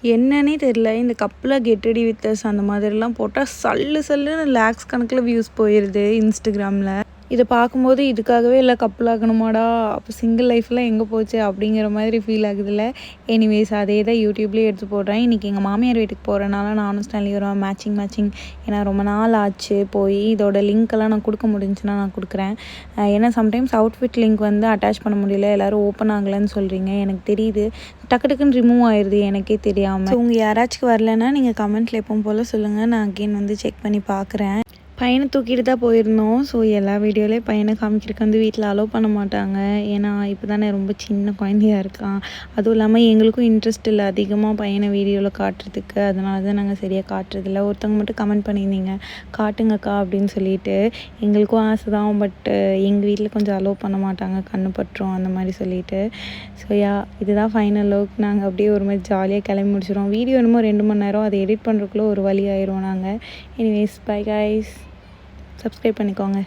என்னன்னே தெரியல. இந்த கப்புல கெட் ரெடி வித் அஸ் அந்த மாதிரிலாம் போட்டா சல்லு சல்லுன்னு லேக்ஸ் கணக்குல வியூஸ் போயிருது Instagramல. இத பார்க்கும்போது இதுக்காகவே எல்லாம் கப்புல் ஆகணுமாடா! அப்போ சிங்கிள் லைஃப்லாம் எங்கே போச்சு? அப்படிங்கிற மாதிரி ஃபீல் ஆகுதுல்ல. எனிவேஸ் அதே தான் யூடியூப்லேயே எடுத்து போடுறேன். இன்றைக்கி எங்கள் மாமியார் வீட்டுக்கு போகிறனால நானும் ஸ்டான்லியும் மேட்சிங். ஏன்னா ரொம்ப நாள் ஆச்சு போய். இதோட லிங்க்கெல்லாம் நான் கொடுக்க முடிஞ்சுன்னா நான் கொடுக்குறேன். ஏன்னா சம்டைம்ஸ் அவுட்ஃபிட் லிங்க் வந்து அட்டாச் பண்ண முடியல. எல்லோரும் ஓப்பன் ஆகலைன்னு சொல்கிறீங்க. எனக்கு தெரியுது. டக்குன்னு ரிமூவ் ஆயிடுது எனக்கே தெரியாமல். ஸோ உங்கள் யாராச்சும் வரலன்னா நீங்கள் கமெண்ட்டில் எப்பவும் போல் சொல்லுங்கள். நான் அகெயின் வந்து செக் பண்ணி பார்க்குறேன். பையனை தூக்கிட்டு தான் போயிருந்தோம். ஸோ எல்லா வீடியோலேயும் பையனை காமிக்கிறதுக்கு வந்து வீட்டில் அலோவ் பண்ண மாட்டாங்க. ஏன்னா இப்போ தானே ரொம்ப சின்ன குழந்தையா இருக்கான். அதுவும் இல்லாமல் எங்களுக்கும் இன்ட்ரெஸ்ட் இல்லை அதிகமாக பையனை வீடியோவில் காட்டுறதுக்கு. அதனால தான் நாங்கள் சரியாக காட்டுறதில்ல. ஒருத்தவங்க மட்டும் கமெண்ட் பண்ணியிருந்தீங்க, காட்டுங்கக்கா அப்படின்னு சொல்லிட்டு. எங்களுக்கும் ஆசை தான், பட் எங்கள் வீட்டில் கொஞ்சம் அலோவ் பண்ண மாட்டாங்க, கண்ணு பட்டுரும் அந்த மாதிரி சொல்லிட்டு. ஸோ இதுதான் ஃபைனல் லுக். நாங்கள் அப்படியே ஒரு மாதிரி ஜாலியாக கிளம்பி முடிச்சிடுவோம். வீடியோ என்னமோ 2 மணி நேரம், அதை எடிட் பண்ணுறதுக்குள்ளே ஒரு வழி ஆயிடுவோம் நாங்கள். எனிவேஸ் பை கைஸ், சப்ஸ்கிரைப் பண்ணிக்கோங்க.